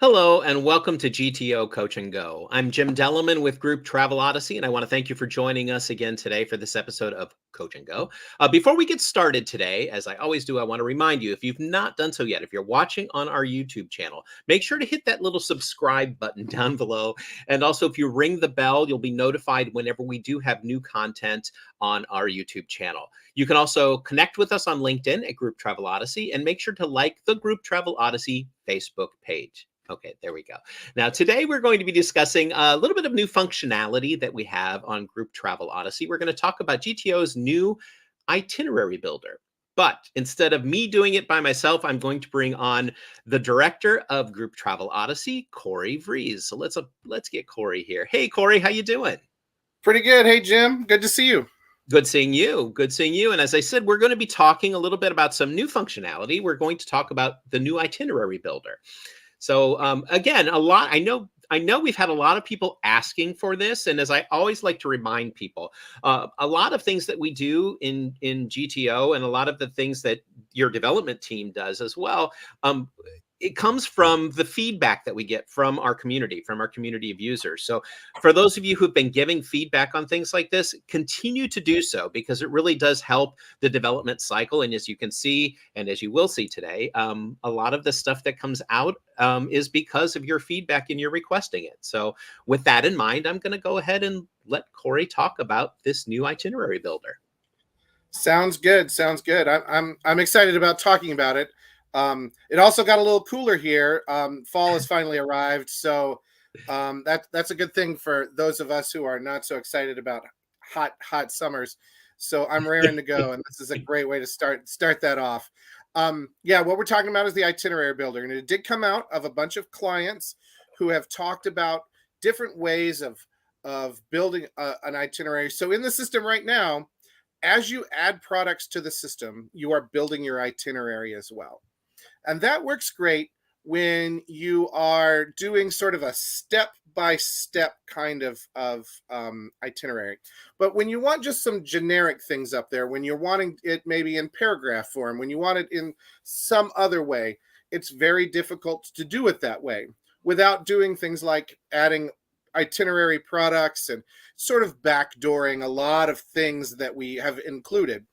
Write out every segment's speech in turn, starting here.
Hello and welcome to GTO Coach and Go. I'm Jim Dellerman with Group Travel Odyssey, and I want to thank you for joining us again today for this episode of Coach and Go. Before we get started today, as I always do, I want to remind you, if you've not done so yet, if you're watching on our YouTube channel, make sure to hit that little subscribe button down below. And also, if you ring the bell, you'll be notified whenever we do have new content on our YouTube channel. You can also connect with us on LinkedIn at Group Travel Odyssey, and make sure to like the Group Travel Odyssey Facebook page. Okay, there we go. Now, today we're going to be discussing a little bit of new functionality that we have on Group Travel Odyssey. We're going to talk about GTO's new itinerary builder. But instead of me doing it by myself, I'm going to bring on the director of Group Travel Odyssey, Corey Vries. So let's get Corey here. Hey, Corey, how you doing? Pretty good. Hey, Jim. Good to see you. Good seeing you. Good seeing you. And as I said, we're going to be talking a little bit about some new functionality. We're going to talk about the new itinerary builder. So again, I know we've had a lot of people asking for this, and as I always like to remind people, a lot of things that we do in GTO and a lot of the things that your development team does as well, it comes from the feedback that we get from our community of users. So for those of you who've been giving feedback on things like this, continue to do so, because it really does help the development cycle. And as you can see, and as you will see today, a lot of the stuff that comes out is because of your feedback and you're requesting it. So with that in mind, I'm going to go ahead and let Corey talk about this new itinerary builder. Sounds good. Sounds good. I'm excited about talking about it. It also got a little cooler here. Fall has finally arrived, so that's a good thing for those of us who are not so excited about hot summers. So I'm raring to go, and this is a great way to start that off. Yeah, what we're talking about is the itinerary builder, and it did come out of a bunch of clients who have talked about different ways of building an itinerary. So in the system right now, as you add products to the system, you are building your itinerary as well. And that works great when you are doing sort of a step-by-step kind of itinerary. But when you want just some generic things up there, when you're wanting it maybe in paragraph form, when you want it in some other way, it's very difficult to do it that way without doing things like adding itinerary products and sort of backdooring a lot of things that we have included.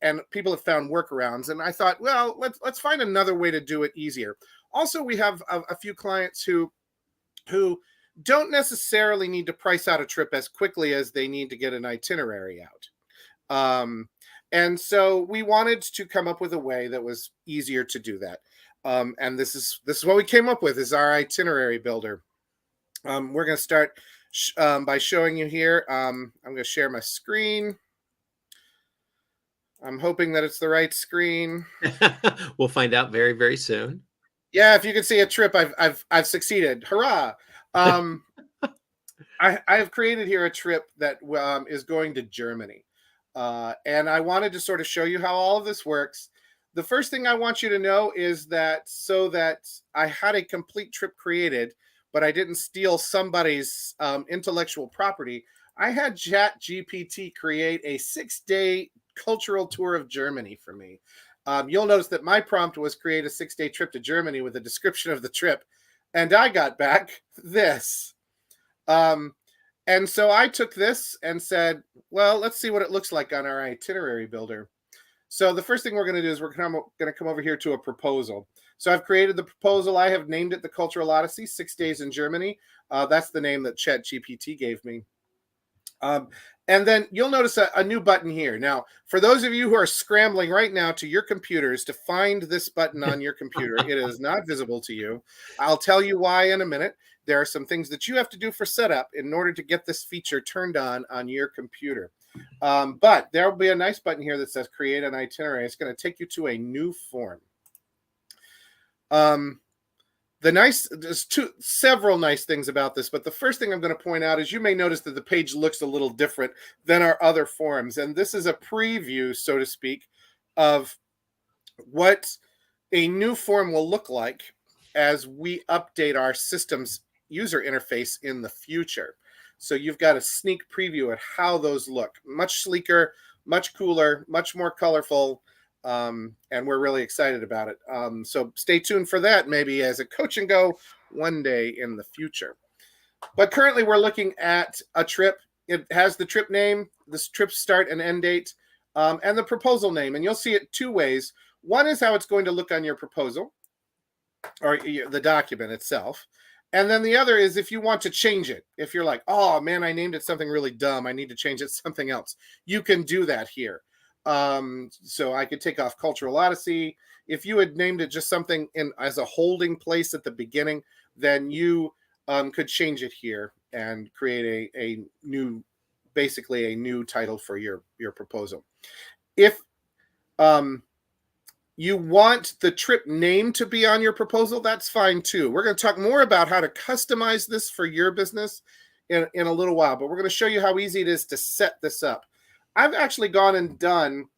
And people have found workarounds, and I thought, well, let's find another way to do it easier. Also, we have a few clients who don't necessarily need to price out a trip as quickly as they need to get an itinerary out. And so we wanted to come up with a way that was easier to do that. And this is what we came up with, is our itinerary builder. We're going to start by showing you here. I'm going to share my screen. I'm hoping that it's the right screen. We'll find out very, very soon. Yeah, if you can see a trip, I've succeeded. Hurrah! I have created here a trip that is going to Germany, and I wanted to sort of show you how all of this works. The first thing I want you to know is that so that I had a complete trip created, but I didn't steal somebody's intellectual property, I had ChatGPT create a 6-day cultural tour of Germany for me. You'll notice that my prompt was create a 6-day trip to Germany with a description of the trip. And I got back this. And so I took this and said, well, let's see what it looks like on our itinerary builder. So the first thing we're going to do is we're going to come over here to a proposal. So I've created the proposal. I have named it the Cultural Odyssey, 6 Days in Germany. That's the name that ChatGPT gave me. And then you'll notice a new button here. Now, for those of you who are scrambling right now to your computers to find this button on your computer, it is not visible to you. I'll tell you why in a minute. There are some things that you have to do for setup in order to get this feature turned on your computer. But there will be a nice button here that says create an itinerary. It's going to take you to a new form. There's several nice things about this, but the first thing I'm going to point out is you may notice that the page looks a little different than our other forms. And this is a preview, so to speak, of what a new form will look like as we update our system's user interface in the future. So you've got a sneak preview at how those look. Much sleeker, much cooler, much more colorful. And we're really excited about it. So stay tuned for that, maybe as a Coach and Go one day in the future. But currently we're looking at a trip. It has the trip name, this trip start and end date, and the proposal name. And you'll see it two ways. One is how it's going to look on your proposal or the document itself. And then the other is if you want to change it. If you're like, oh man, I named it something really dumb, I need to change it to something else. You can do that here. So I could take off Cultural Odyssey. If you had named it just something in as a holding place at the beginning, then you could change it here and create a new, basically a new title for your proposal. If you want the trip name to be on your proposal, that's fine too. We're going to talk more about how to customize this for your business in a little while, but we're going to show you how easy it is to set this up. I've actually gone and done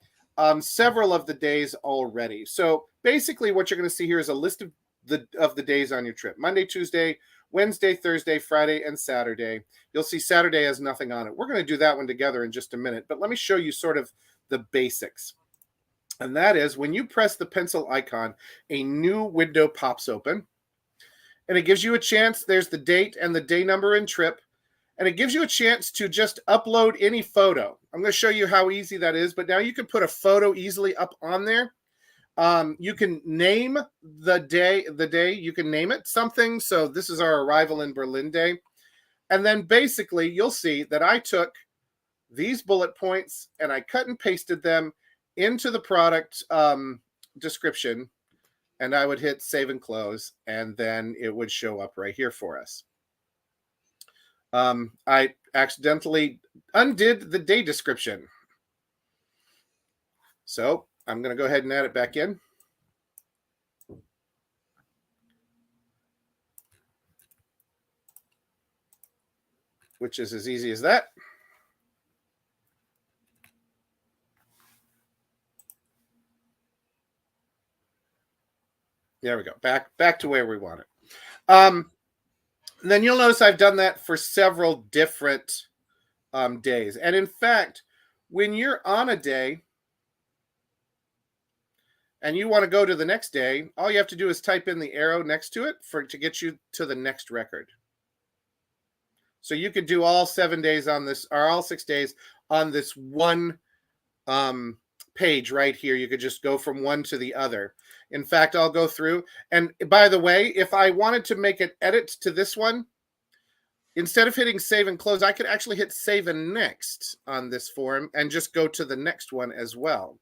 several of the days already. So basically what you're going to see here is a list of the days on your trip: Monday, Tuesday, Wednesday, Thursday, Friday, and Saturday. You'll see Saturday has nothing on it. We're going to do that one together in just a minute, but let me show you sort of the basics. And that is when you press the pencil icon, a new window pops open and it gives you a chance. There's the date and the day number and trip. And it gives you a chance to just upload any photo. I'm going to show you how easy that is, but now you can put a photo easily up on there. You can name the day, you can name it something. So this is our arrival in Berlin day. And then basically you'll see that I took these bullet points and I cut and pasted them into the product description, and I would hit save and close, and then it would show up right here for us. I accidentally undid the day description. So I'm going to go ahead and add it back in. Which is as easy as that. There we go. Back to where we want it. Then you'll notice I've done that for several different days. And in fact, when you're on a day and you want to go to the next day, all you have to do is type in the arrow next to it to get you to the next record. So you could do all 7 days on this, or all 6 days on this one page right here. You could just go from one to the other. In fact, I'll go through. And by the way, if I wanted to make an edit to this one, instead of hitting save and close, I could actually hit save and next on this form and just go to the next one as well.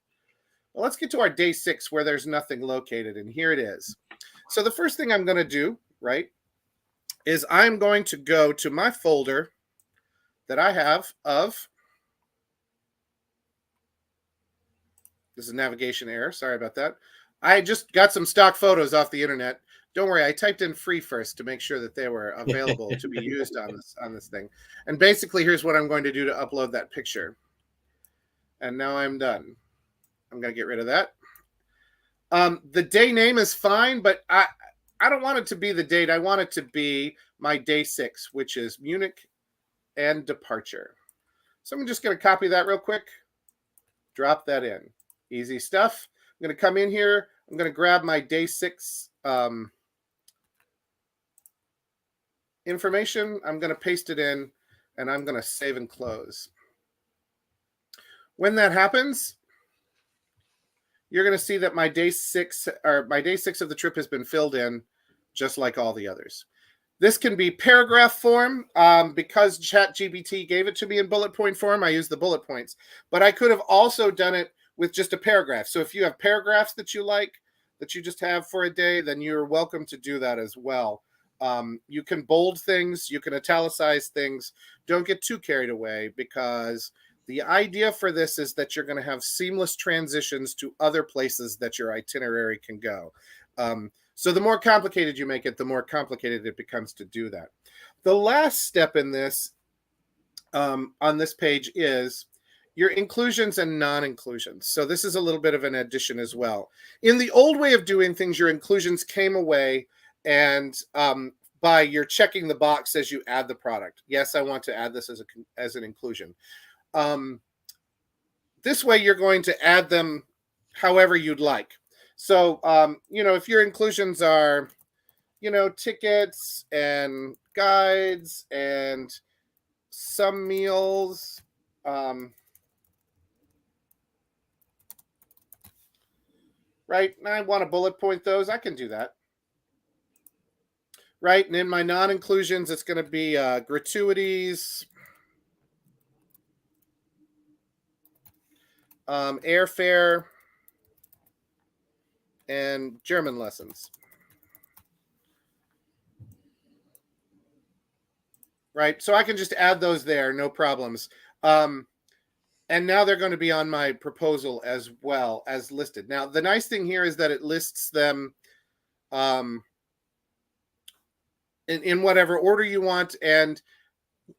Well, let's get to our day 6 where there's nothing located. And here it is. So the first thing I'm going to do, right, is I'm going to go to my folder that I have of, this is a navigation error, sorry about that. I just got some stock photos off the internet. Don't worry, I typed in free first to make sure that they were available to be used on this thing. And basically, here's what I'm going to do to upload that picture. And now I'm done. I'm going to get rid of that. The day name is fine, but I don't want it to be the date. I want it to be my day 6, which is Munich and departure. So I'm just going to copy that real quick. Drop that in. Easy stuff. I'm going to come in here. I'm going to grab my day 6 information. I'm going to paste it in, and I'm going to save and close. When that happens, you're going to see that my day 6 of the trip has been filled in, just like all the others. This can be paragraph form. Because ChatGPT gave it to me in bullet point form, I use the bullet points. But I could have also done it with just a paragraph. So if you have paragraphs that you like, that you just have for a day, then you're welcome to do that as well. You can bold things, you can italicize things. Don't get too carried away, because the idea for this is that you're going to have seamless transitions to other places that your itinerary can go. So the more complicated you make it, the more complicated it becomes to do that. The last step in this, on this page, is your inclusions and non-inclusions. So this is a little bit of an addition as well. In the old way of doing things, your inclusions came away, and by you're checking the box as you add the product. Yes, I want to add this as an inclusion. This way you're going to add them however you'd like. So, if your inclusions are, tickets and guides and some meals. Right? And I want to bullet point those. I can do that. Right? And in my non-inclusions, it's going to be gratuities, airfare, and German lessons. Right? So I can just add those there, no problems. And now they're going to be on my proposal as well as listed. Now, the nice thing here is that it lists them in whatever order you want, and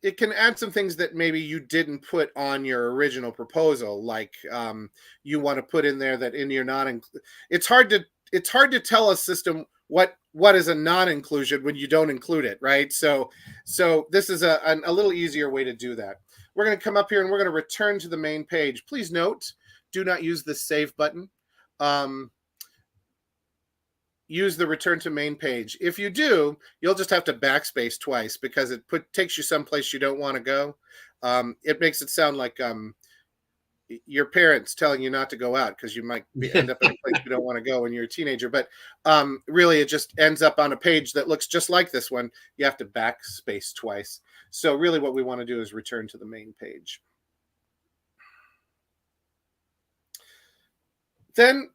it can add some things that maybe you didn't put on your original proposal, like you want to put in there that in your it's hard to tell a system what is a non-inclusion when you don't include it, right? So this is a little easier way to do that. We're going to come up here and we're going to return to the main page. Please note, do not use the save button. Use the return to main page. If you do, you'll just have to backspace twice because it takes you someplace you don't want to go. It makes it sound like your parents telling you not to go out because you might end up in a place you don't want to go when you're a teenager. But really, it just ends up on a page that looks just like this one. You have to backspace twice. So really what we want to do is return to the main page. Then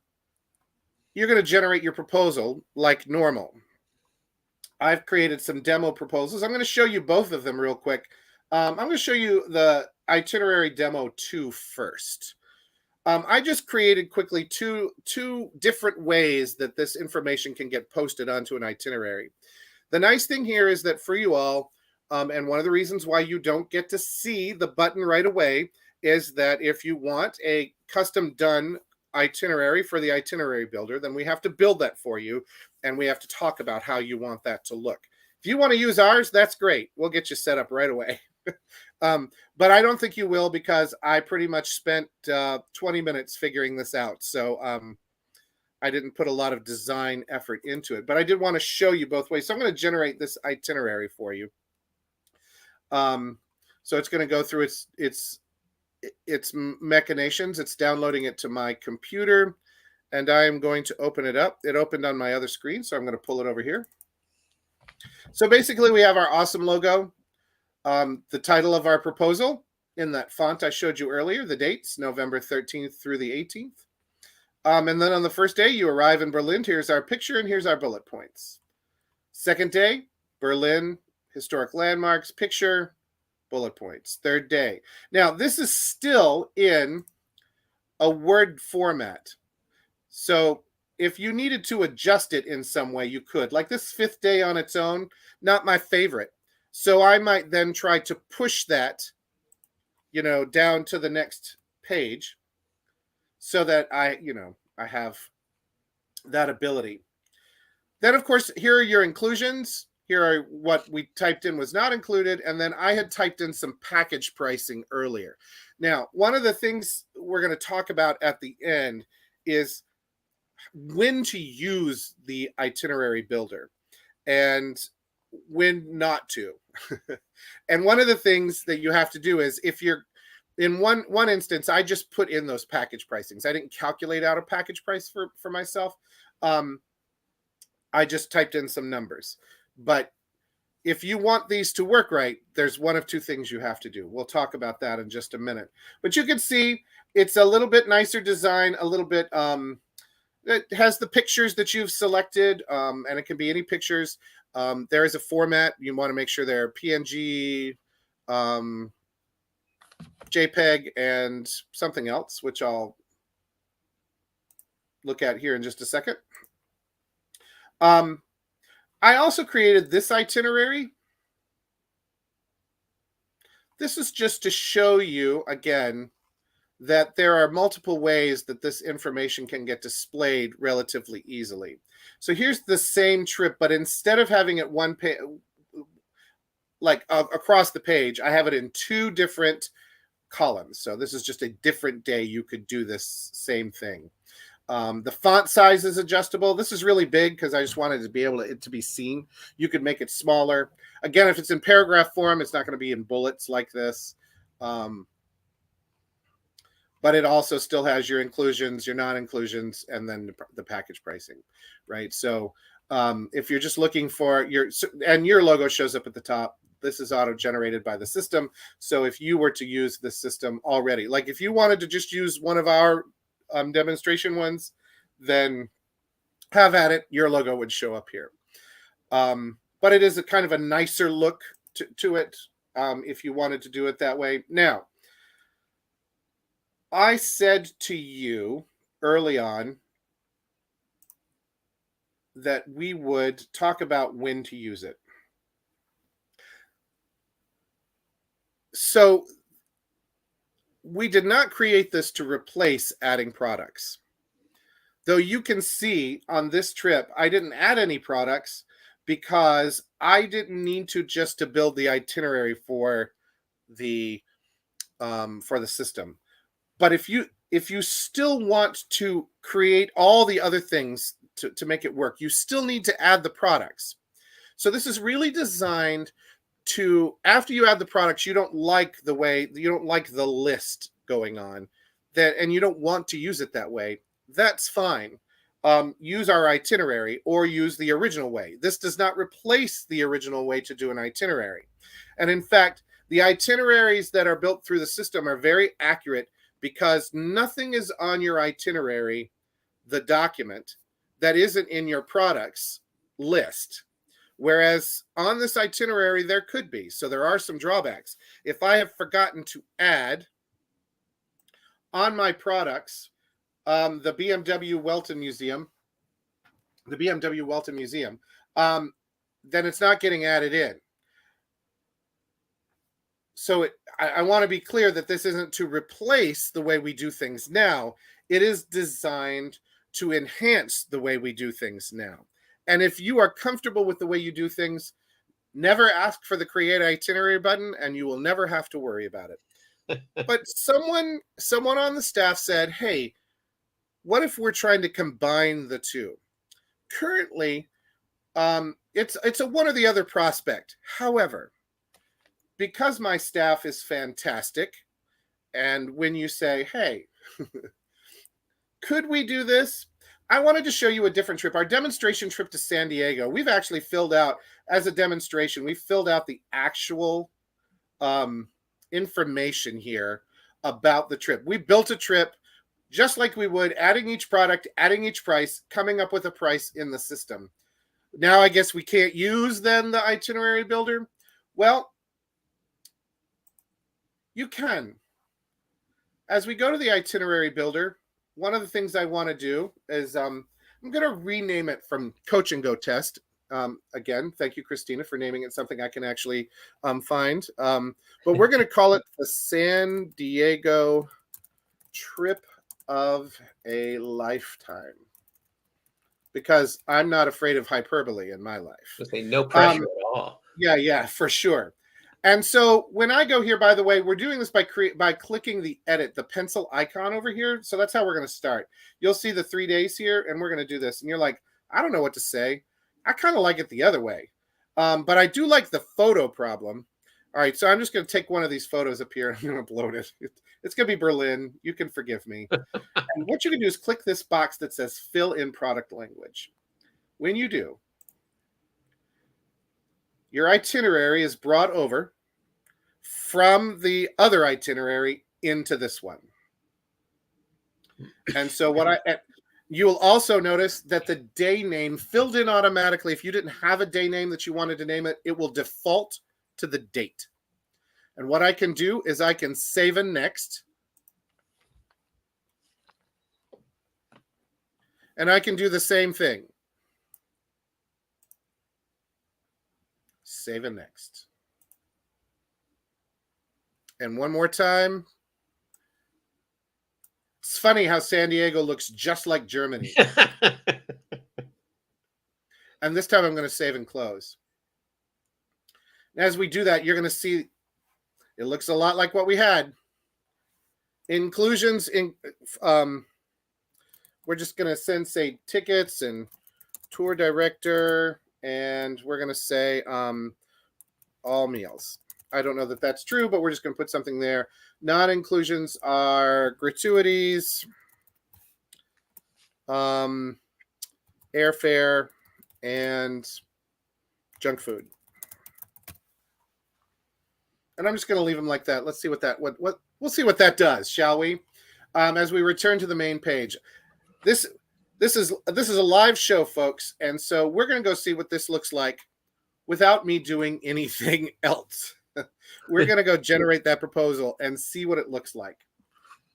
you're going to generate your proposal like normal. I've created some demo proposals. I'm going to show you both of them real quick. I'm going to show you the itinerary demo 2 first. I just created quickly two different ways that this information can get posted onto an itinerary. The nice thing here is that for you all, and one of the reasons why you don't get to see the button right away is that if you want a custom done itinerary for the itinerary builder, then we have to build that for you, and we have to talk about how you want that to look. If you want to use ours, that's great. We'll get you set up right away. But I don't think you will because I pretty much spent 20 minutes figuring this out. So I didn't put a lot of design effort into it, but I did want to show you both ways. So I'm going to generate this itinerary for you. So it's going to go through its machinations. It's downloading it to my computer, and I'm going to open it up. It opened on my other screen, so I'm going to pull it over here. So basically, we have our awesome logo, the title of our proposal in that font I showed you earlier, the dates, November 13th through the 18th. And then on the first day, you arrive in Berlin. Here's our picture, and here's our bullet points. Second day, Berlin, historic landmarks, picture, bullet points. Third day. Now, this is still in a Word format. So if you needed to adjust it in some way, you could. Like this fifth day on its own, not my favorite. So I might then try to push that, down to the next page so that I have that ability. Then, of course, here are your inclusions. Here are what we typed in was not included. And then I had typed in some package pricing earlier. Now, one of the things we're going to talk about at the end is when to use the itinerary builder and when not to. And one of the things that you have to do is if you're in one instance, I just put in those package pricings. I didn't calculate out a package price for myself. I just typed in some numbers. But if you want these to work right, there's one of two things you have to do. We'll talk about that in just a minute. But you can see it's a little bit nicer design, a little bit, it has the pictures that you've selected, and it can be any pictures. There is a format. You want to make sure they're PNG, JPEG, and something else, which I'll look at here in just a second. I also created this itinerary. This is just to show you, again, that there are multiple ways that this information can get displayed relatively easily. So here's the same trip, but instead of having it one page, like across the page, I have it in two different columns. So this is just a different day you could do this same thing. The font size is adjustable. This is really big because I just wanted to be able to, it to be seen. You could make it smaller. Again, if it's in paragraph form, it's not going to be in bullets like this. But it also still has your inclusions, your non-inclusions, and then the package pricing, right? So if you're just looking for your logo shows up at the top. This is auto-generated by the system. So if you were to use the system already, like if you wanted to just use one of our demonstration ones, then have at it. Your logo would show up here. But it is a kind of a nicer look to it if you wanted to do it that way. Now, I said to you early on that we would talk about when to use it. So we did not create this to replace adding products. Though you can see on this trip, I didn't add any products because I didn't need to just to build the itinerary for the system. But if you still want to create all the other things to make it work, you still need to add the products. So this is really designed to, after you add the products, you don't like the list going on, and you don't want to use it that way. That's fine. Use our itinerary or use the original way. This does not replace the original way to do an itinerary. And in fact, the itineraries that are built through the system are very accurate because nothing is on your itinerary, the document, that isn't in your products list. Whereas on this itinerary, there could be. So there are some drawbacks. If I have forgotten to add on my products, the BMW Welton Museum, then it's not getting added in. So I want to be clear that this isn't to replace the way we do things now. It is designed to enhance the way we do things now. And if you are comfortable with the way you do things, never ask for the create itinerary button and you will never have to worry about it. But someone on the staff said, hey, what if we're trying to combine the two? Currently, it's a one or the other prospect. However, because my staff is fantastic, and when you say, hey, could we do this? I wanted to show you a different trip. Our demonstration trip to San Diego, we've actually filled out, as a demonstration, we filled out the actual information here about the trip. We built a trip just like we would, adding each product, adding each price, coming up with a price in the system. Now, I guess we can't use then the itinerary builder. Well, you can. As we go to the itinerary builder, one of the things I want to do is I'm going to rename it from Coach and Go Test. Again, thank you, Christina, for naming it something I can actually find. But we're going to call it the San Diego Trip of a Lifetime, because I'm not afraid of hyperbole in my life. No pressure at all. Yeah, for sure. And so when I go here, by the way, we're doing this by clicking the pencil icon over here. So that's how we're going to start. You'll see the 3 days here, and we're going to do this. And you're like, I don't know what to say. I kind of like it the other way. But I do like the photo problem. All right, so I'm just going to take one of these photos up here. I'm going to upload it. It's going to be Berlin. You can forgive me. And what you can do is click this box that says fill in product language. When you do, your itinerary is brought over from the other itinerary into this one. And so you'll also notice that the day name filled in automatically. If you didn't have a day name that you wanted to name it, it will default to the date. And what I can do is I can save and next. And I can do the same thing. Save and next. And one more time. It's funny how San Diego looks just like Germany. And this time I'm going to save and close. And as we do that, you're going to see it looks a lot like what we had. Inclusions we're just going to send, say, tickets and tour director, and we're going to say all meals. I don't know that that's true, but we're just going to put something there. Non-inclusions are gratuities, airfare, and junk food. And I'm just going to leave them like that. Let's see what we'll see what that does, shall we? As we return to the main page, this is a live show, folks, and so we're going to go see what this looks like without me doing anything else. We're going to go generate that proposal and see what it looks like.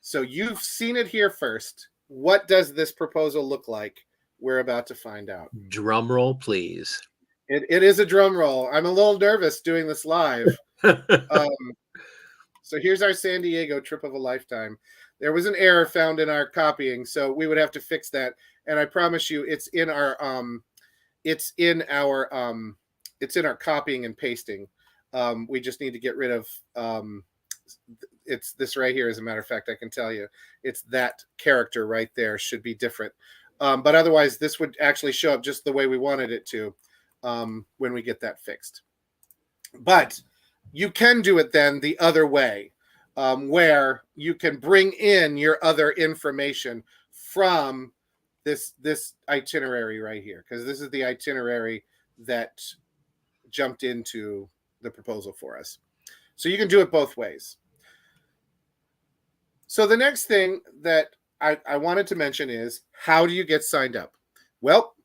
So you've seen it here first. What does this proposal look like? We're about to find out. Drum roll, please. It is a drum roll. I'm a little nervous doing this live. So here's our San Diego trip of a lifetime. There was an error found in our copying, so we would have to fix that. And I promise you, it's in our copying and pasting. We just need to get rid of it's this right here. As a matter of fact, I can tell you, it's that character right there should be different. But otherwise, this would actually show up just the way we wanted it to when we get that fixed. But you can do it then the other way, where you can bring in your other information from this itinerary right here, because this is the itinerary that jumped into the proposal for us. So you can do it both ways. So the next thing that I wanted to mention is, how do you get signed up? Well,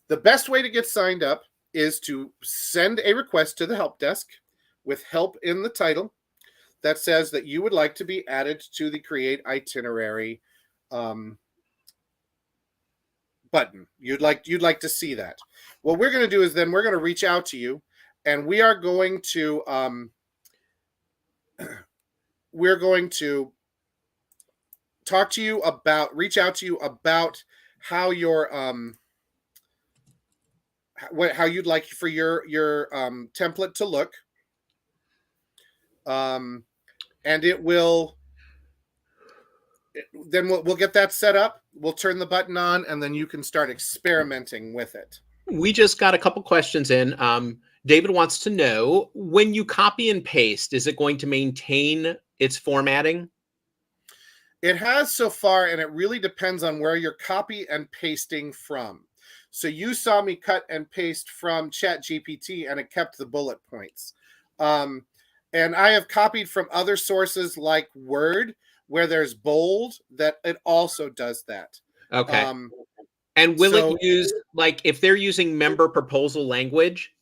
the best way to get signed up is to send a request to the help desk with help in the title that says that you would like to be added to the Create Itinerary button. You'd like to see that. What we're going to do is then we're going to reach out to you, and we are going to reach out to you about how your how you'd like for your template to look. And then we'll get that set up. We'll turn the button on, and then you can start experimenting with it. We just got a couple questions in. David wants to know, when you copy and paste, is it going to maintain its formatting? It has so far, and it really depends on where you're copy and pasting from. So you saw me cut and paste from ChatGPT, and it kept the bullet points. And I have copied from other sources like Word, where there's bold, that it also does that. Okay. And will it use, like, if they're using member proposal language,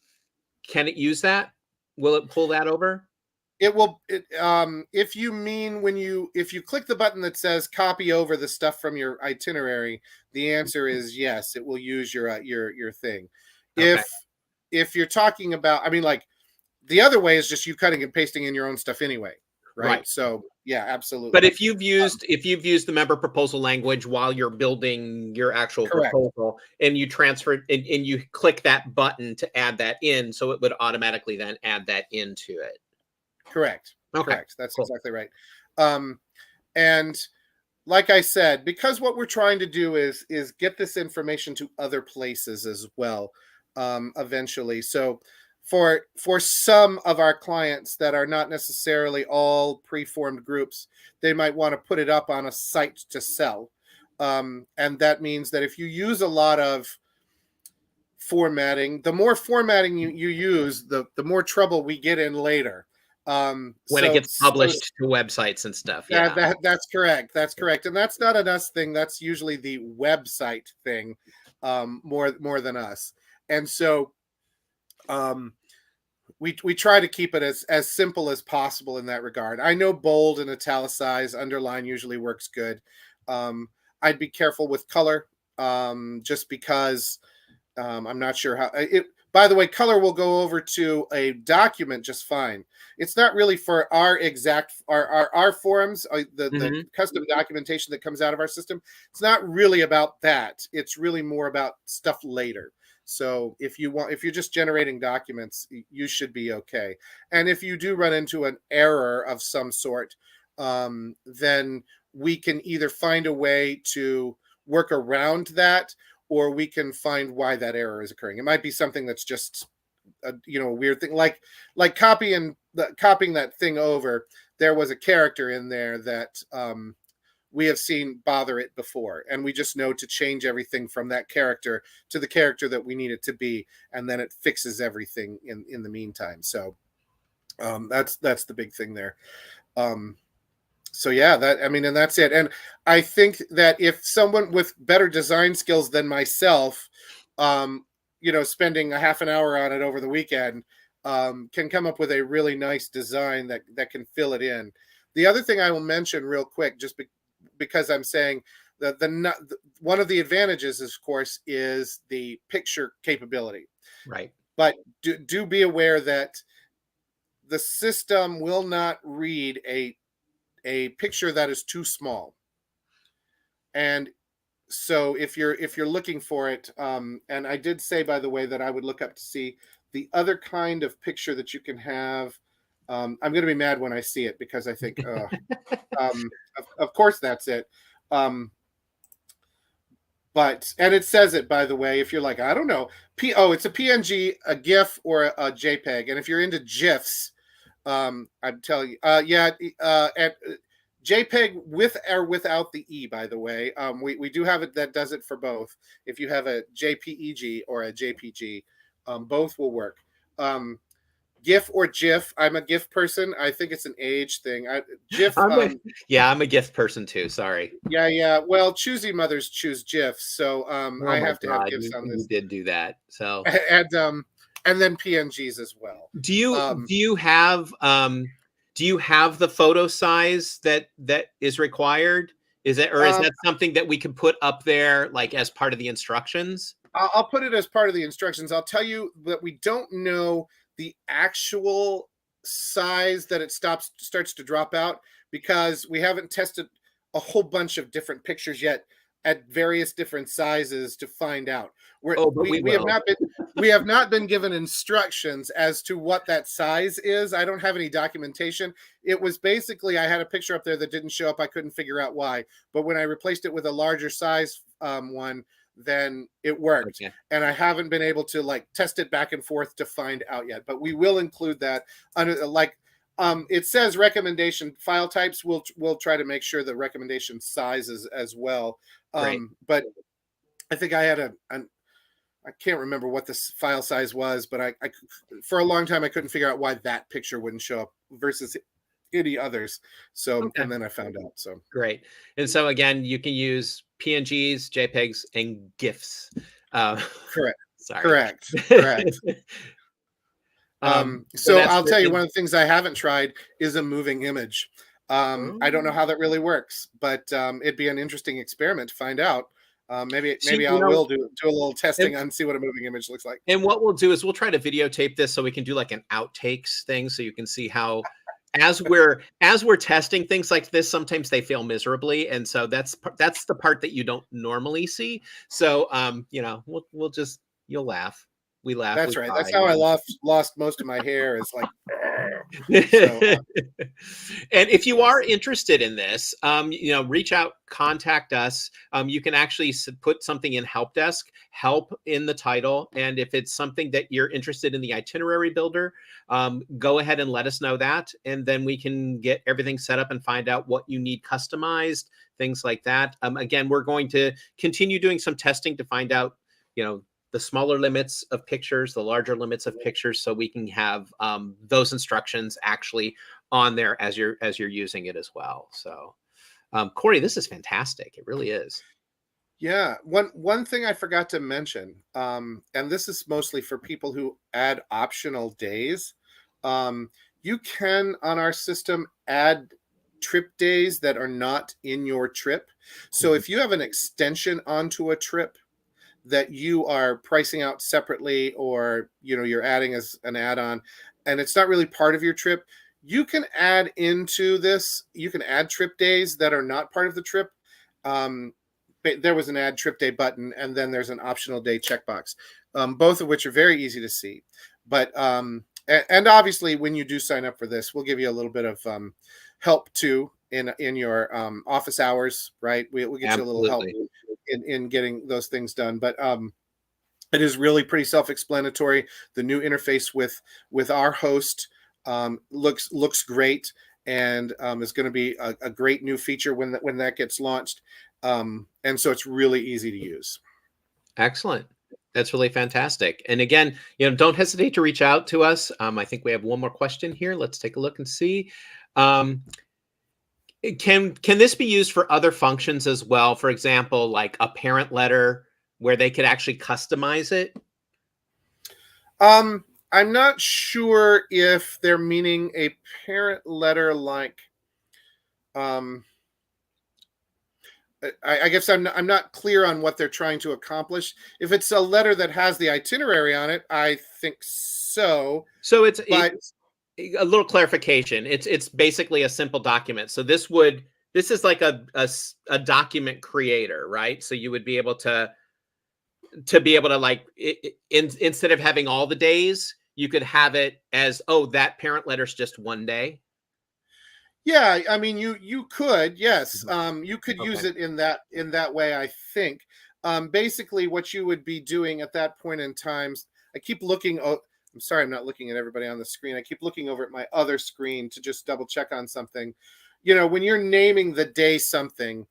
can it use that? Will it pull that over? It will. If you mean if you click the button that says copy over the stuff from your itinerary, the answer is yes. It will use your thing. Okay. If you're talking about, I mean, like, the other way is just you cutting and pasting in your own stuff anyway, right? So yeah, absolutely. But if you've used the member proposal language while you're building your actual proposal, and you transfer and you click that button to add that in, so it would automatically then add that into it. Correct. Okay. Correct. That's exactly right. And like I said, because what we're trying to do is get this information to other places as well, eventually. So for some of our clients that are not necessarily all preformed groups, they might want to put it up on a site to sell. And that means that if you use a lot of formatting, the more formatting you use, the more trouble we get in later. When it gets published to websites and stuff. Yeah, that's correct. That's correct. And that's not an us thing. That's usually the website thing, more than us. And so we try to keep it as simple as possible in that regard. I know bold and italicized, underline usually works good. I'd be careful with color, just because I'm not sure how it. By the way, color will go over to a document just fine. It's not really for our forms, the custom documentation that comes out of our system. It's not really about that. It's really more about stuff later. So if you're just generating documents, you should be okay. And if you do run into an error of some sort, then we can either find a way to work around that, or we can find why that error is occurring. It might be something that's just a weird thing, like copying that thing over. There was a character in there that we have seen bother it before, and we just know to change everything from that character to the character that we need it to be, and then it fixes everything in the meantime. So that's the big thing there. um so yeah, and that's it. And I think that if someone with better design skills than myself, um spending a half an hour on it over the weekend, can come up with a really nice design that can fill it in. The other thing I will mention real quick, just because I'm saying that one of the advantages, of course, is the picture capability. Right. But do be aware that the system will not read a picture that is too small. And so if you're looking for it, and I did say, by the way, that I would look up to see the other kind of picture that you can have. I'm going to be mad when I see it, because I think, of course that's it. Um, and it says it, by the way, if you're like, I don't know, it's a PNG, a GIF, or a JPEG. And if you're into GIFs, I'm telling you, at JPEG with or without the E, by the way. We do have it that does it for both. If you have a JPEG or a JPG, both will work. GIF or GIF. I'm a GIF person. I think it's an age thing. GIF. I'm a gift person too. Sorry. Yeah. Well, choosy mothers choose GIFs, so Oh I my have to have God, GIFs on you this, did do that. So, and then PNGs as well. do you Um, do you have the photo size that is required? Is it, or is um, that something that we can put up there, like as part of the instructions? I'll put it as part of the instructions. I'll tell you that we don't know the actual size that it starts to drop out, because we haven't tested a whole bunch of different pictures yet at various different sizes to find out. We're, Oh, but we we we have will. not been we have not been given instructions as to what that size is. I don't have any documentation. It was basically, I had a picture up there that didn't show up. I couldn't figure out why. But when I replaced it with a larger size one, then it worked. Okay, And I haven't been able to like test it back and forth to find out yet, but we will include that under, like, it says recommendation file types. We'll try to make sure the recommendation sizes as well. great. But I think I had I can't remember what this file size was, but I for a long time I couldn't figure out why that picture wouldn't show up versus any others. So, Okay, and then I found out. So great. And so again, you can use PNGs, JPEGs, and GIFs. Uh, correct, sorry. correct. So So that's I'll tell you, written. one of the things I haven't tried is a moving image. I don't know Oh. how that really works, but it'd be an interesting experiment to find out. See, Maybe I will do a little testing and, and see what a moving image looks like. and what we'll do is we'll try to videotape this so we can do like an outtakes thing, so you can see how, as we're testing things like this, sometimes they fail miserably, and so that's the part that you don't normally see. So we'll just, you'll laugh. We laugh, we That's right. cry. That's how I lost most of my hair. Is like, so And if you are interested in this, reach out, contact us. You can actually put something in help desk, help in the title. And if it's something that you're interested in the itinerary builder, go ahead and let us know that. And then we can get everything set up and find out what you need customized, things like that. Again, we're going to continue doing some testing to find out, the smaller limits of pictures, the larger limits of pictures, so we can have those instructions actually on there as you're using it as well. So, Corey, this is fantastic. It really is. yeah. One thing I forgot to mention, and this is mostly for people who add optional days. Um, you can, on our system, add trip days that are not in your trip. So Mhm. if you have an extension onto a trip that you are pricing out separately, or you're adding as an add-on, and it's not really part of your trip, you can add into this. You can add trip days that are not part of the trip. There was an add trip day button, and then there's an optional day checkbox, both of which are very easy to see. But and obviously, when you do sign up for this, we'll give you a little bit of help too in your office hours, right? We'll get you a little help Absolutely. in getting those things done. But it is really pretty self-explanatory. The new interface with our host looks great, and is going to be a great new feature when that gets launched. And so it's really easy to use. Excellent. That's really fantastic. And again, don't hesitate to reach out to us. I think we have one more question here. Let's take a look and see. Um, can this be used for other functions as well? For example, like a parent letter where they could actually customize it? I'm not sure if they're meaning a parent letter like. I guess I'm not clear on what they're trying to accomplish. If it's a letter that has the itinerary on it, I think so. So But a little clarification. It's basically a simple document. So this is like a document creator, right? So you would be able to like instead of having all the days, you could have it as, oh, that parent letter's just one day. yeah, I mean, you could, yes, Mhm. you could use Okay. it in that way. I think basically what you would be doing at that point in times. I keep looking. Oh, I'm sorry, I'm not looking at everybody on the screen. I keep looking over at my other screen to just double check on something. When you're naming the day something,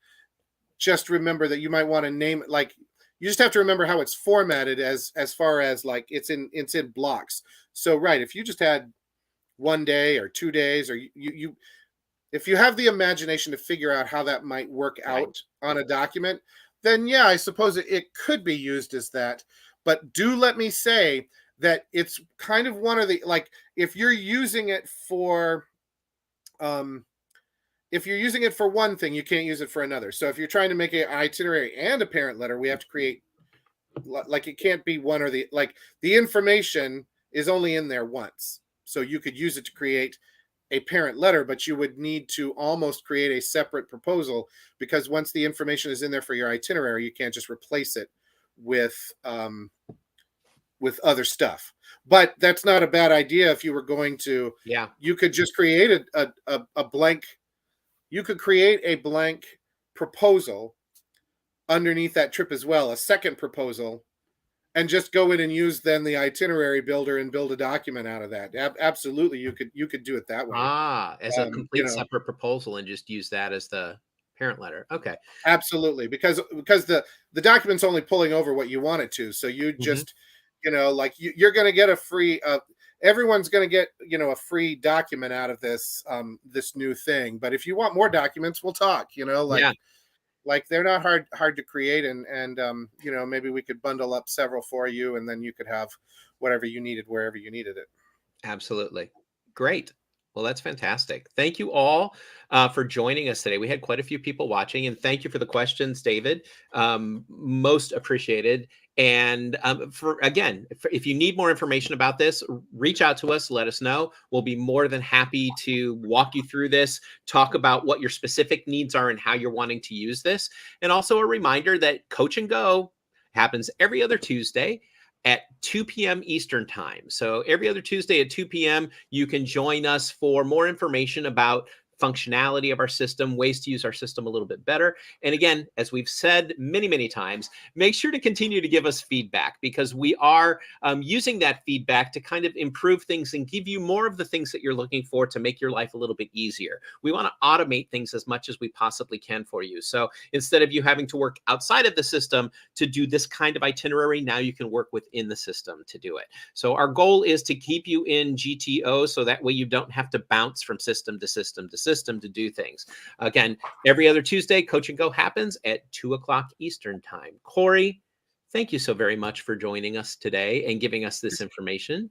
just remember that you might want to name it like you just have to remember how it's formatted as far as like it's in blocks. So right, if you just had 1 day or 2 days, or you if you have the imagination to figure out how that might work Right. out on a document, then yeah, I suppose it could be used as that. But do let me say that it's kind of one of the, like, if you're using it for um if you're using it for one thing, you can't use it for another. So if you're trying to make an itinerary and a parent letter, we have to create, like, it can't be one or the, like, the information is only in there once. So you could use it to create a parent letter, but you would need to almost create a separate proposal, because once the information is in there for your itinerary, you can't just replace it with other stuff. But that's not a bad idea. If you were going to, Yeah. you could just create a blank. You could create a blank proposal underneath that trip as well, a second proposal, and just go in and use then the itinerary builder and build a document out of that. Absolutely, you could do it that way. As a Um, you complete know, separate proposal and just use that as the parent letter. Okay. Absolutely, because the document's only pulling over what you want it to. So you Mhm. just, like, you're going to get a free. Everyone's going to get a free document out of this new thing. But if you want more documents, we'll talk. Yeah, Like they're not hard to create, and maybe we could bundle up several for you, and then you could have whatever you needed wherever you needed it. absolutely. Great. Well, that's fantastic. Thank you all for joining us today. We had quite a few people watching, and thank you for the questions, David. Most appreciated. And for again, if you need more information about this, reach out to us. Let us know. We'll be more than happy to walk you through this, talk about what your specific needs are and how you're wanting to use this. And also a reminder that Coach and Go happens every other Tuesday at 2 p.m. Eastern Time. So every other Tuesday at 2 p.m., you can join us for more information about functionality of our system, ways to use our system a little bit better. And again, as we've said many, many times, make sure to continue to give us feedback, because we are using that feedback to kind of improve things and give you more of the things that you're looking for to make your life a little bit easier. We want to automate things as much as we possibly can for you. So instead of you having to work outside of the system to do this kind of itinerary, now you can work within the system to do it. So our goal is to keep you in GTO, so that way you don't have to bounce from system to system to system to do things. Again, every other Tuesday, Coach and Go happens at 2 o'clock Eastern Time. Corey, thank you so very much for joining us today and giving us this information.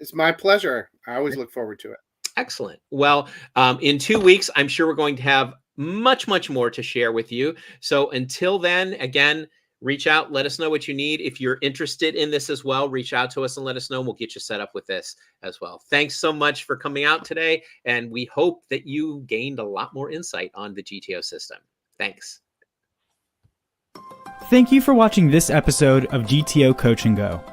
It's my pleasure. I always look forward to it. Excellent. Well, in 2 weeks, I'm sure we're going to have much, much more to share with you. So until then, again, reach out, let us know what you need. If you're interested in this as well, reach out to us and let us know. We'll get you set up with this as well. Thanks so much for coming out today. And we hope that you gained a lot more insight on the GTO system. Thanks. Thank you for watching this episode of GTO Coach and Go.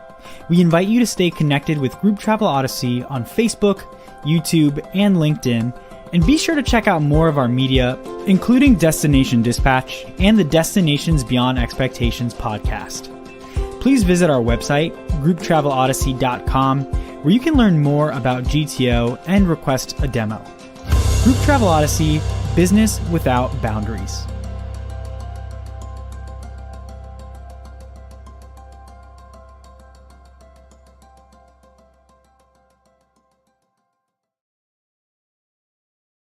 We invite you to stay connected with Group Travel Odyssey on Facebook, YouTube, and LinkedIn, And be sure to check out more of our media, including Destination Dispatch and the Destinations Beyond Expectations podcast. Please visit our website, grouptravelodyssey.com, where you can learn more about GTO and request a demo. Group Travel Odyssey, business without boundaries.